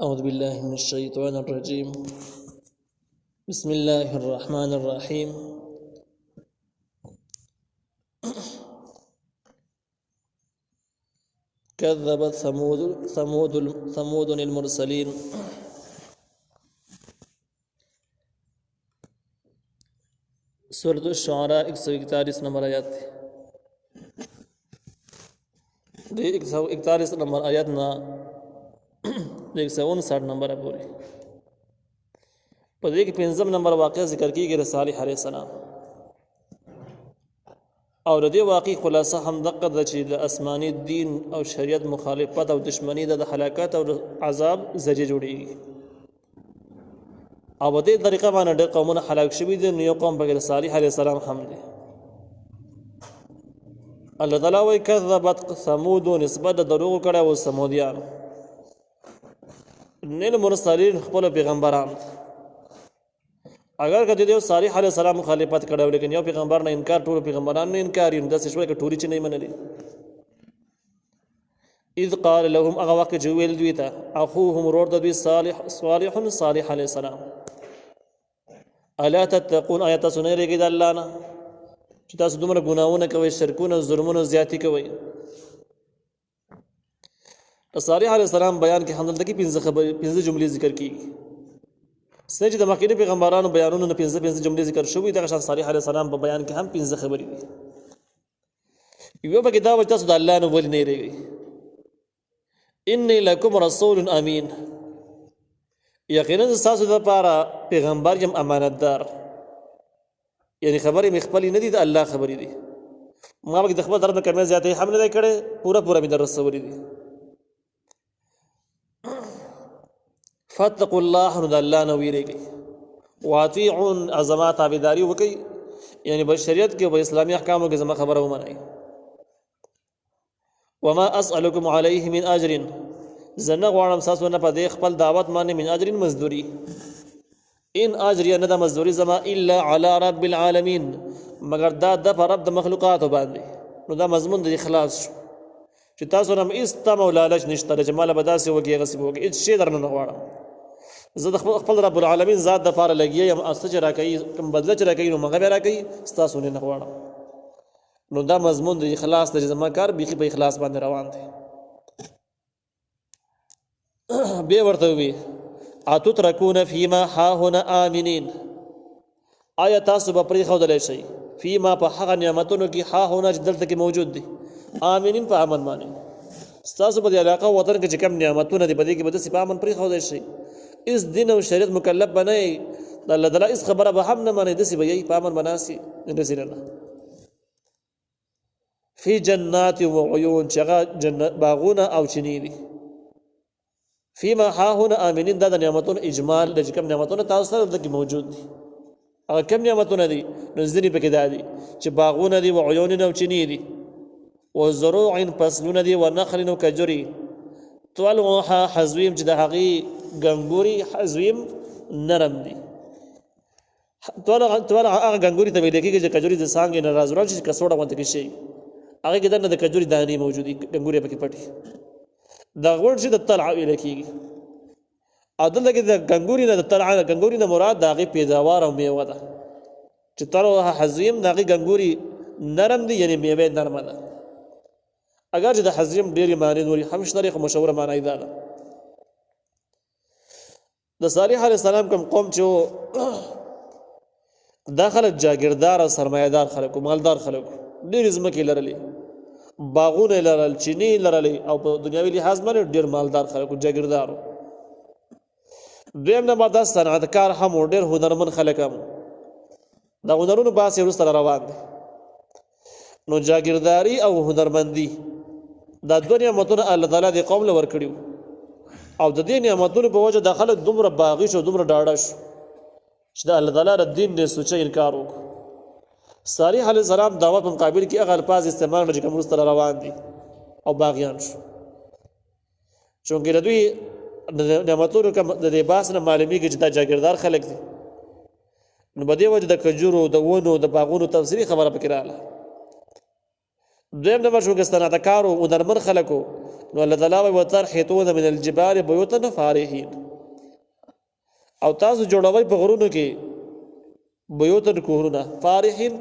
أعوذ بالله من الشيطان الرجيم. بسم الله الرحمن الرحيم. كذبت ثمود المرسلين. سورة الشعراء 141 نمبر آیات دی 141 نمبر آیات نا 159 نمبر پوری په دې کې 5 نمبر واقعه ذکر کیږي د صالح علیه السلام او د دې واقعي خلاصه هم دغه د چې د آسماني دین او شریعت مخالفت او دشمنی د هلاکت او عذاب ذریعہ جوړیږي او په دې طریقه باندې د قومونه هلاک شوي دي. نو یو قوم بغیر صالح علیه السلام هم دی. الله تعالی وایي کذبت ثمود نسبت د دروغ کړه او سمودیان نیل مرسلین خپل پیغمبران اگر کدی دیو صالح علیه السلام مخالفت کړه لیکن یو پیغمبر نه انکار ټول پیغمبران نه انکار یې د سشوي ک ټوري چې نه منلي. اذ قال لهم اغه وقت جویل دوی ته اخوهم رور د دوی صالح علیه السلام الا تتقون آیات سنې رګی د الله نه چې تاسو دومره ګناونه کوي شرکونه ظلمونه زیاتی کوي. صالح علیه السلام بیان کې حمد لګي 15 جملې ذکر کیږي. سچ د مخکې پیغمبرانو بیانونو نه 15 جملې ذکر شوې دغه شان صالح علیه السلام په بیان کې هم 15 خبرې دي. یو به دا وجه تاسو د الله نه ولې نه ریږي. انی لکم رسول امین یقینا تاسو د لپاره پیغمبر یم امانتدار. یعنی خبرې مخبلی نه دي د الله خبرې دي. ما به د خپل طرف نه کمه زیاتې حمله نه کړي پورا می در رسولې دي. فاتقوا الله نو د الله نه ویریږي واطیعون عظمات تابعداري وکي یعنی په شریعت کې او اسلامي احکامو کې زما خبره ومنئ. وما اسالکم علیه من اجر زنه غواړم تاسو نه په دې خپل دعوت باندې من اجر مزدوری ان اجر نه د مزدوری زما الا علی رب العالمین مگر دا د رب د مخلوقات باندې. نو دا مضمون د اخلاص شو چې تاسو هم استم او لالچ نشته چې مال بداسه وږي غصب وږي هیڅ شی درنه نه غواړم. زه د خپل رب العالمین ذات د پاره لګي یم استج راکې کوم بدله چې راکې نو مغه راکې تاسو نه غواړم. نو دا مضمون د اخلاص د زما کار بيخي په اخلاص باندې روان دي. به ورته وي اتتركون فيما ها هنا امنين آیا تاسو به پرې خو دلې شي فيما په هغه نعمتونو کې ها هنا چې دلته کې موجود دي امنين په امن باندې تاسو په دې علاقه وطن کې چې کوم نعمتونه دي په دې کې به تاسو په امن پرې خو دلې شي. اس دین او شریعت مکلف بنئ الله تعالی اس خبره به هم نه مانی دسی به یې په امن بناسي رسول الله فی جنات و عیون چغه جنت باغونه او چینی دي. فيما ها هنا امنين دا نعمتون اجمال د کوم نعمتونه تاسو سره د موجود دي. هغه کوم نعمتونه دي نزدنی پکې دادي چې باغونه دي و عیون او چینی دي و زروع فصلونه دي و نخل او کجوري طلعها حزویم چې د هغه غنګوري حزویم نرم دي. طلع هغه غنګوري ته ویل کېږي چې کجوري د سانګ نه راځي چې کڅوړه وانت کې شي هغه کې د کجوري دانی موجودي غنګوري پکې پټي دا ورډ چې د طلع ویل کېږي. عدل کې د غنګوري نه د طلع غنګوري نه مراد د هغه پیداوار او میوه ده چې طلعها حزویم د هغه غنګوري نرم دي یعنی میوه نرم ده. اگر چې د حزیم ډېری معنی نوري هم شریخ مشوره معنی ده. د صالح علیه السلام کوم قوم چې داخله جاگیردار او سرمایدار خلک او مالدار خلک ډېر ځمکې لرلې باغونه لرل چینی لرلې او په دنیوي لحاظ باندې ډېر مالدار خلک او جاگیردار. دویم نمبر د صنعتکار هم ډېر هنرمن خلک هم دا هنرونو باسي ورسره روان دي. نو جاگیرداری او هنرمندی دا دوه نعمتونه الله تعالی د قوم له ورکړیو او د دې نعمتونو په وجه د خلک دومره باغی شو دومره ډاډه شو چې د الله تعالی د دین نه سوچ انکار وکړ. صالح علیه السلام دعوت په مقابل کې هغه الفاظ استعمال نه کوم سره روان دي او باغیان شو چونګې د دوی نعمتونو کوم د باس نه معلومیږي چې دا جاگیردار خلک دي. نو په دې وجه د کجورو د ونو د باغونو تفصیلی خبره پکې رااله. دویم نمبر شو که صنعتکارو هنرمن خلکو نو الله تعالی وایي وترحتون من الجبال بیوتا فارحین او تاسو جوړوي په غرونو کې بیوتا کورونه فارحین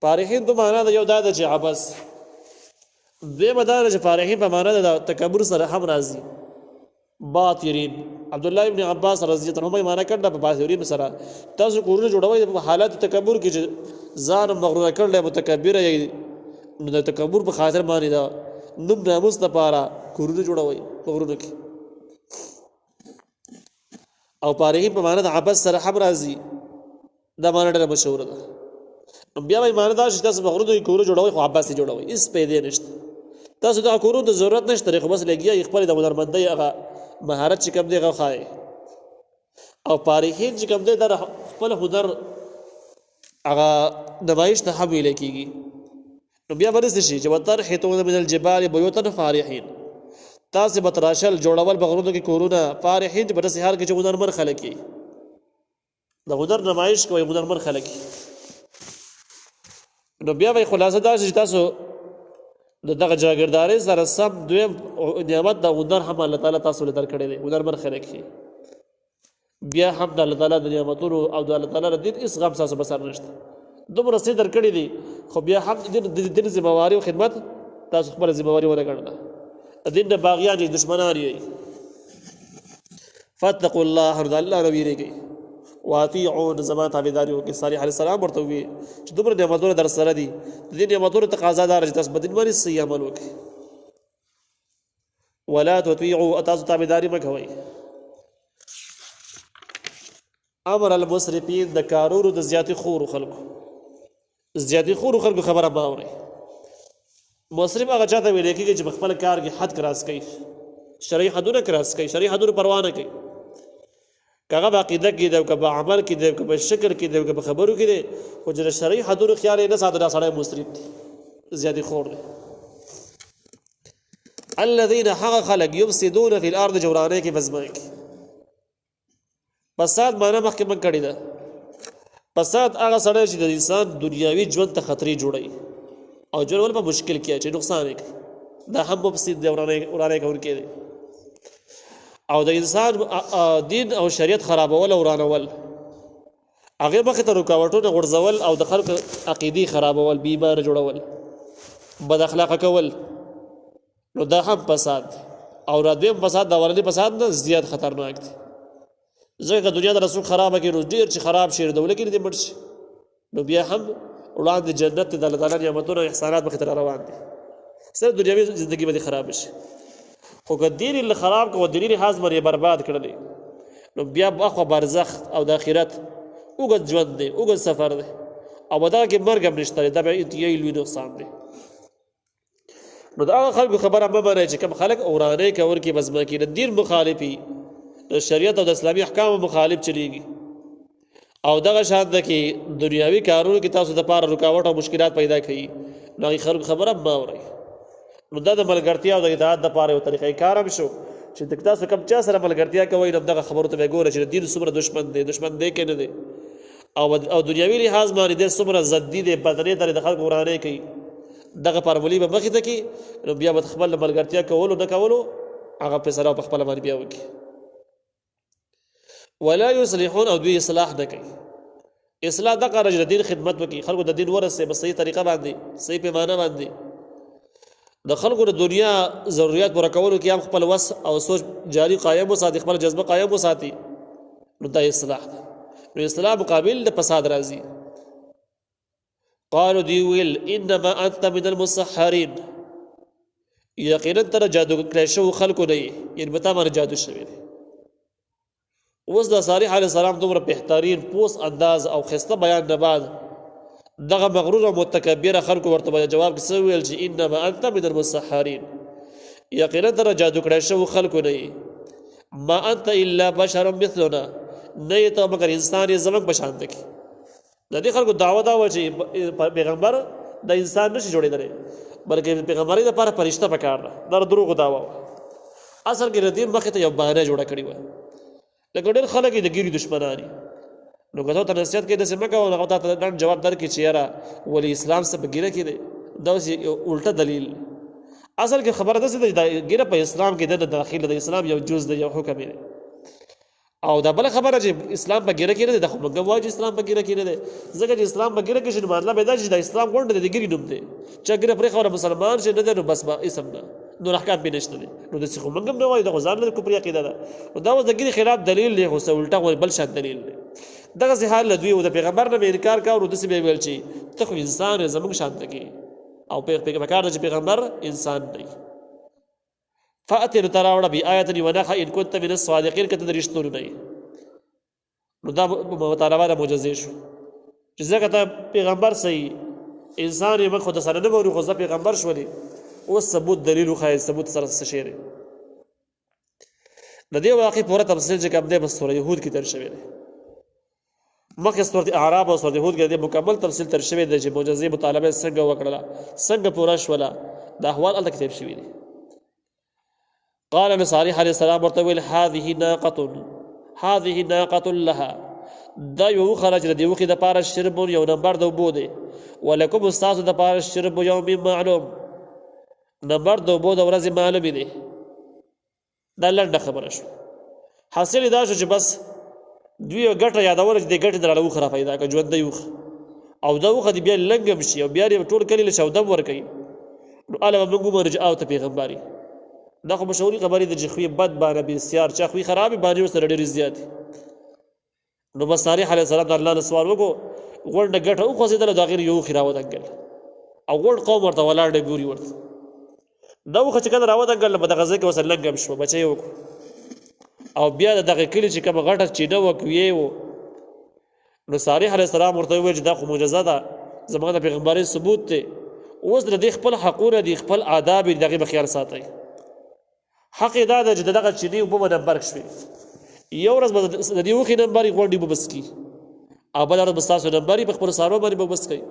فارحین تو معنا د یو دا د چې عبس دې مدار چې فارحین په معنا د تکبر سره هم راځي باطرین عبد الله ابن عباس رضی الله عنهما معنا کړه په باطرین سره تاسو کورونه جوړوي په حالت تکبر کې ځان مغرور کړل متکبر نو د تکبر په خاطر باندې دا نوم ناموس لپاره کورونه جوړوي په غرونو کې او فارحین په معنا د عبس سره هم راځي دا معنا ډېره مشهوره ده بیا به معنا دا چې تاسو په غرونو کې کورونه جوړوي خو عبس جوړوي هیڅ پیدا نشته تاسو دا کورونو ته ضرورت نشته خو بس لګیا خپل د هنرمندۍ هغه مهارت چې کوم دی هغه ښایي او فارحین چې کوم دی دا خپل هنر هغه نمایش ته هم ویل کېږي نو بیا به داسې شي چې وترحتون من الجبال بیوتا فارحین تاسې به تراشل جوړول په غرونو کې کورونه فارحین په داسې حال کې چې هنرمند خلک وي د هنر نمایش کوي هنرمند خلک وي نو بیا به خلاصه دا چې تاسو دغه جاګیرداري سره سم دویم نعمت د هنر هم الله تعالی تاسو له درکړي دی هنرمند خلک وي بیا هم د الله تعالی د نعمتونو او د الله تعالی د دین هېڅ غم ستاسو په سر نشته دومره څه درکړي دي خو بیا هم د دین ذمهواري او خدمت تاسو خپله ذمهواري ونه ګڼله د دین نه باغیان دي دشمنان یې فاتقوا الله د الله نه ویرېږئ واطیعون زما تابعداري وکړئ صالح علیه السلام ورته وویل چې دومره نعمتونه در سره دي د دې نعمتونو تقاضا دا چې تاسو په دین باندې صحیح عمل وکړئ ولا تطیعوا تاسو تابعداري مه کوئ امر المسرفین د کارونو د زیاتې خورو خلکو زیاتې خورو خلکو خبره مه اورئ مسرف هغه چاته ویل کېږي چې په خپل کار کې حد کراس کوي شرعي حدونه کراس کوي شرعي حدونه پروا نه کوي که هغه په عقیده کې دی که په عمل کې دی که په شکر کې دی که په خبرو کې دی خو چې د شرعي حدونو خیال یې نه ساته دا سړی مسرف دی زیاتې خور دی الذین هغه خلک یفسدون فی الارض جورانۍ کې په ځمکه کې فساد معنا مخکې موږ کړې ده فساد هغه سړی چې د انسان دنیاوي ژوند ته خطرې جوړوي او جوړول په مشکل کې چې نقصان یې کوي دا هم مفسد دی ورانۍ کوونکی دی او د انسان دین او شریعت خرابول او ورانول هغې مخې ته رکاوټونه غورځول او د خلکو عقیدې خرابول بیمار جوړول بد اخلاقه کول نو دا هم فساد او را دویم فساد د اولني فساد نه زیات خطرناک دی ځکه دنیا د رسول خرابه کړي نو ډېر چې خراب شي دوله کې دې مړ شي نو بیا هم وړاندې جنت د الله تعالی نعمتونه او احسانات مخې ته روان دي صرف دنیاوي زندګي به دې خراب شي خو که دین یې خراب کړه او دیني لحاظ باندې یې برباد کړلی نو بیا اخوا برزخ او د آخرت اوږد ژوند دی اوږد سفر دی او په دغه کې مرګ هم نشته دی دا بیا انتهایي لوی نقصان دی نو د هغه خلکو خبره مه منئ چې کوم خلک ورانۍ کوونکي په ځمکه کې د دین مخالف وي د شریعت او د اسلامي احکامو مخالف چلیږي او دغه شان ده کې دنیاوي کارونو کې تاسو دپاره رکاوټ او مشکلات پیدا کوي نو هغې خلکو خبره مه اورئ نو دا د ملګرتیا او د اطاعت دپاره یو طریقې کار هم شو چې تاسو کوم چا سره ملګرتیا کوئ نو دغه خبرو ته به ګوره چې د دین څومره دشمن دی که نه دی او دنیاوي لحاظ باندې دی څومره ضدي دی بدنې درې د خلکو ورانۍ کوي دغه فارمولې به مخې ته کړي نو بیا به خپل ملګرتیا کولو نه کولو هغه فیصله په خپله باندې بیا وکړي ولا یصلحون او دوی اصلاح نه کوي اصلاح دغه رجل د دین خدمت وکړي خلکو د دین ورسې په صحیح طریقه باندې صحیح پیمانه باندې د خلکو د دنیا ضرورت پوره کولو کې هم خپل وس او سوچ جاری قایم وساتي خپل جذبه قایم وساتي نو دا اصلاح ده نو اصلاح مقابل د فساد راځي قالوا دی ویل انما انت من المسحرین یقینا تر جادو کړی شو خلکو نه یې بتا باندې جادو شوی دی اوس د صالح علیه السلام دومره بهترین پوس انداز او خسته بیان نه بعد دغه مغرور او متکبر خلکو ورته جواب کې ویل چې انما انت من المسحرین یقینا تر جادو کړی شو خلکو نه ما انت الا بشر مثلنا نه ته مگر انسان یې زموږ په شان دی د دې خلکو دعوه دا و چې پیغمبر د انسان نشي جوړېدلی بلکې پیغمبرۍ دپاره فرشته پکار ده دا دروغو دعوه وه اصل کې د دې مخې ته یو بهانه جوړه کړې وه لکه ډېر خلک یې د ګیري دشمنان دي نو که ته ورته نصیحت کوې داسې مه کوه هغه تا ته ډنډ جواب درکړي چې یاره ولې اسلام څه په ګیره کې دی دا اوس الټه دلیل اصل کې خبره ده چې د ګیره په اسلام کې د داخله د اسلام یو جز دی، یو حکم دی. او دا بل خبره چې اسلام په ګیره کې نه دی، د خو موږ وایو چې اسلام په ګیره کې نه دی، ځکه چې اسلام په ګیره کې شنو مطلب دا چې د اسلام غونډه د ګیرې نوم دی چې ګیره پرې خبره مسلمان شي نه دی نو بس اسم نه نو احکام به نشته دي. نو د څه خو موږ نه وایو د غزان له کوپریا عقیده ده، او دا د ګیرې خلاف دلیل دی، خو څه الټا بل شان دلیل دی. دغه سي حال دوی او د پیغمبر نه انکار کاوه، د څه به ویل چې ته خو انسان زموږ شان دی او پیغمبر چې پیغمبر انسان دی. فاتر تراوړه بی آیت ونخ ان كنت من الصادقین کته درشتونه نه نو دا مطالبه د معجزې شو چې ځکه ته پیغمبر صحیح انسان یې مخ خو سره نه ووري خو ځکه پیغمبر شولې اوس ثبوت دلیل خو ثبوت سره څه شی دی. د دې واقع پوره تفصیل چې کوم دی په سورې یهود کې تر شوی دی، مخکې سورې اعراف او سورې یهود کې مکمل تفصیل تر شوی دی چې معجزې مطالبه څنګه وکړه څنګه پوره شوله، د احوال الته کتاب شوی دی. قال صالح عليه السلام ورته ویل هذه ناقة لها دا یو خرج د یو کې د پاره شرب یو نمبر د وبو دی، ولکم استاد د پاره شرب یوم معلوم نمبر د وبو د ورځې معلوم دی. دا لنډه خبره شو. حاصل دا شو چې بس دوی ګټه یادول چې د ګټې درلو خره پیدا کا ژوند دی او دا وخت بیا لنګم شي او بیا ټول کلی له شودم ور کوي نو اله موږ مرجع او ته پیغمبري. دا خو مشهوري خبرې د جخوی بد باندې بسیار چا خوې خرابې باندې سره ډېرې زیاتې. نو بس صالح علیه السلام د الله نه سوال وکړو، غونډه ګټه وخوځېدله د هغې نه یو خې راودنګل او غونډ قوم ورته ولاړ دی ګوري ورته. دا وخت چې کله راودنګل په دغه ځای کې ورسره لنګ هم شوه بچی یې وکړو او بیا د دغه کلي چې کومه غټه چینه وه کویې و نو صالح علیه السلام ورته وویل چې دا خو معجزه ده زما د پیغمبرۍ ثبوت دی، اوس د دې خپل حقونه دي خپل آداب دي د هغې به خیال ساتئ. حق دا ده چې دغه چینې اوبه به نمبر شوې، یو ورځ به د دې وښې نمبر یې غونډې به بس کي او بله ورځ به ستاسو نمبر یې په خپلو څارویو باندې به بس کوي.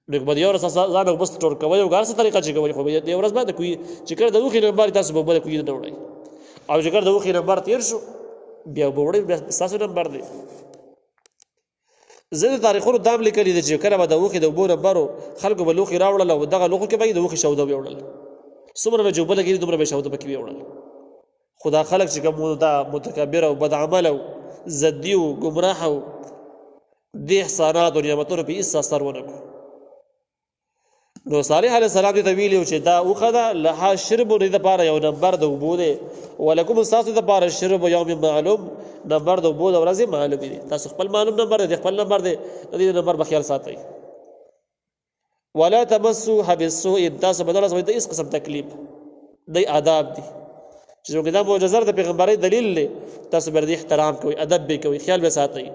نو که به د یو ورځ ځان اوبس ټول کوئ او که هر څه طریقه چې کوئ خو د یو ورځ باندې کوي چې کله د وښې نمبر یې تاسو به اوبه د کوي نه وړئ او چې کله د وښې نمبر تېر شو بیا اوبه وړئ بیا ستاسو نمبر دی. زه د تاریخونو دام لیکلي دی چې کله به د وښې د اوبو نمبر و خلکو به لوښي راوړل او دغه لوښو کې به یې د وښې شوده ویوړل، څومره به چې اوبه لګېدې دومره به یې شوده پکې ویوړل. خو دا خلک چې کوم دا متکبر او بد عمل او ضدي او ګمراه او دې احسانات او نعمتونو پې هېڅ اثر ونه کړو. نو صالح علیه السلام دې ته ویلي و چې دا اوښه ده لها شرب دې دپاره یو نمبر د اوبو دی، ولکم ستاسو دپاره شرب یوم معلوم نمبر د اوبو د ورځې معلوم دی. تاسو خپل معلوم نمبر دی خپل نمبر دی د دې نمبر به خیال ساتئ. ولا تمسوها بالسوء تاسو بدل سوي ته هیڅ قسم تکلیف دی آداب دي چې څنګه دا معجزه د پیغمبري دلیل دی تاسو بر دې احترام کوئ ادب به کوئ خیال به ساتئ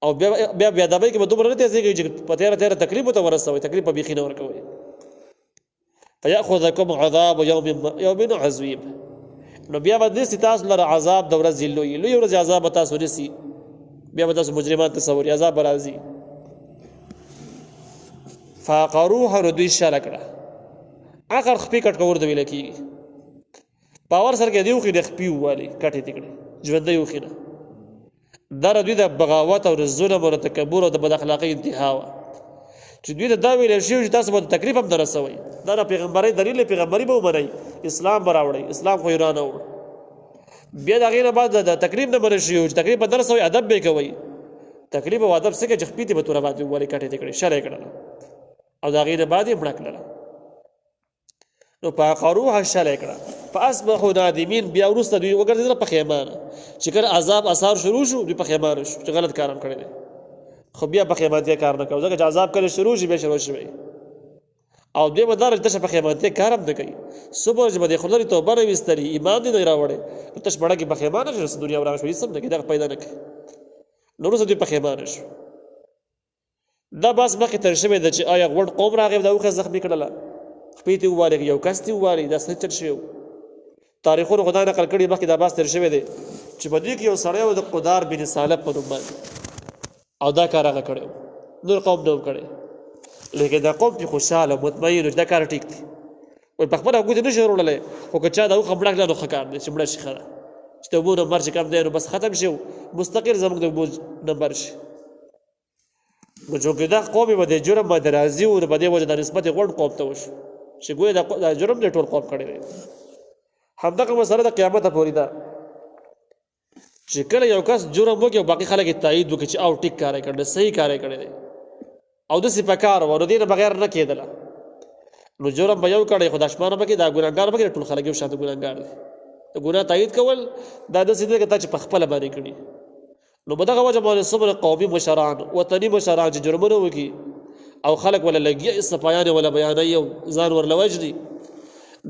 او بیا ادبۍ کې به دومره نه تېزېږئ چې په تېره تکلیف ورته ورسوئ تکلیف به بیخي نه ورکوئ. فیأخذکم عذاب یوم عظیم نو بیا به نیسي تاسو لره عذاب د ورځې لوی ورځې عذاب به تاسو نیسي بیا به تاسو مجرمان تصوري عذاب به راځي. فعقروها نو دوی شاله کړه عقر خپې کټ کول ته ویل کېږي باور سره کې د یوښې د خپې ووالې کټ یې تې کړې ژوندۍ یوښې نه دا د دوی د بغاوت او د ظلم او د تکبر او د بد اخلاقۍ انتها وه چې دوی ته دا ویلی شوي چې تاسو به د تکلیف هم نه رسوئ دا د پیغمبرۍ دلیل پیغمبري به ومنئ اسلام به راوړئ اسلام خو یې رانهوړ بیا د هغې نه بعد د تکلیف نه منع شوي چې تکلیف به نه رسوئ ادب به یې کوئ تکلیف او ادب څه کوي چې خپې ته به توره باندې ووالې کټ یې تې کړې شله یې کړله او د هغې نه بعد یې مړه کړله نو فعقروها شله یې کړه فاصبحوا نادمین بیا وروسته دوی وګرځېدله پښیمانه چې کله عذاب اثار شروع شو دوی پښیمانه شو چې غلط کار هم کړی دی خو بیا پښیمانتیا کار نه کوي ځکه چې عذاب کله شروع شي بیا شروع شوی او دوی به دا چې تشه پښیمانتیا کار هم نه کوي صبح چې به د خدای توبه نه ویستلي ایمان دې نه راوړی نو تش مړه کې پښیمانه شو دنیا وران شو هېڅ هم نه کوي دغه پیدا نه کوي نو وروسته دوی پښیمانه شو. دا بس مخکې تر شوی ده چې آیا غوړ قوم راغی دا اوښه زخمي کړله خپې ته ووالې یو کس ته ووالې دا څه چل شوی تاریخونو خدای نقل کړي مخکې دا بحث تېر شوی دی چې په دې کې یو سړی و د قدار بن صالب په نوم باندې او دا کار هغه کړی و نور قوم نه و کړی لیکن دا قوم چې خوشحاله مطمئن و چې دا کار ټیک دی وایي په خپله ګوتې نه شي وروړلی خو که چا دا اوښه مړه کړله نو ښه کار دی چې مړه شي ښه ده چې د اوبو نمبر چې کم دی نو بس ختم شي مستقل زموږ د اوبو نمبر شي نو چونکې دا قوم یې به د جرم باندې راضي و نو په دې وجه دا نسبت یې غونډ قوم ته وشو چې ګویا دا جرم دې ټول قوم کړی دی همدغه مسله د قیامت پورې ده چې کله یو کس جرم وکړي او باقي خلک یې تایید وکړي چې او ټیک کار یې کړی صحیح کار یې کړی دی او داسې په کار و نو دې نه بغیر نه کېدله نو جرم به یو کړی خو دا شماره پکې دا ګناهګار پکې ټول خلک یو شان ګناهګار دي د ګناه تایید کول دا داسې دی که تا چې په خپله باندې کړي نو په دغه وجه باندې څومره قومي مشران وطني مشران چې جرمونه وکړي او خلک ولا لګیا استفایانې ولا بیانوي او ځان ورله وجدي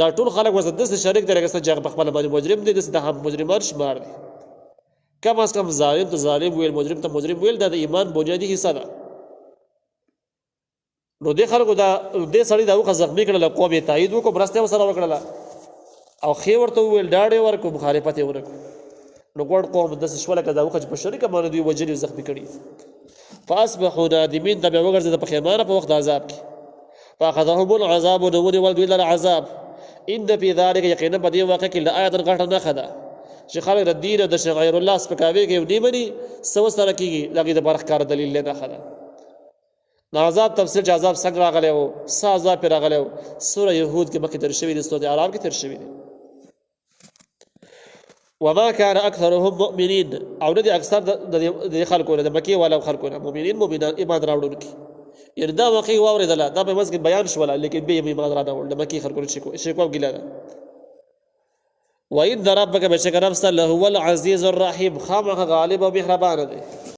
دا ټول خلک ورسره داسې شریک دی لکه څنګه چې هغه په خپله باندې مجرم دی داسې د هم مجرمان شمار دي کم از کم ظالم ته ظالم ویل مجرم ته مجرم ویل دا د ایمان بنیادي حصه ده نو دې خلکو دا دې سړي دا وخت زخمي کړله قوم یې تایید وکړو مرسته یې ورسره وکړله او ښې ورته وویل ډاډ یې ورکړو مخالفت یې ونه کړو نو ګوړ قوم داسې شوله که دا وخت چې په شریکه باندې دوی وجلي او زخمي کړي فاصبحوا نادمین دا بیا وګرځېده پښیمانه په وخت د عذاب کې فاخذهم العذاب نو ونیول دوی لره عذاب ان فی ذلک یقینا په دې واقع کې لآیة غټه نښه ده چې خلک د دین او د شعائر الله سپکاوي کوي نه مني څه ورسره کېږي د هغې دپاره ښکاره دلیل دی نښه ده د عذاب تفصیل چې عذاب څنګه راغلی و څه عذاب پرې راغلی و سوره یهود کې مخکې تېر شوي دي سورة اعراف کې تېر شوي دي وما كان اکثرهم مؤمنین او نه دي اکثر د دې خلکو نه د مکې والا خلکو نه مؤمنین مؤمنان ایمان راوړونکي یعنې دا واقعي واورېدله دا په منځ کې بیان شوله لیکن بیا یې ایمان را نه وړل د مکې خلکو نه شکوه ګیله ده وإن ربک بشک رب ستا لهو العزیز الرحیم خامخا غالب او مهربانه دی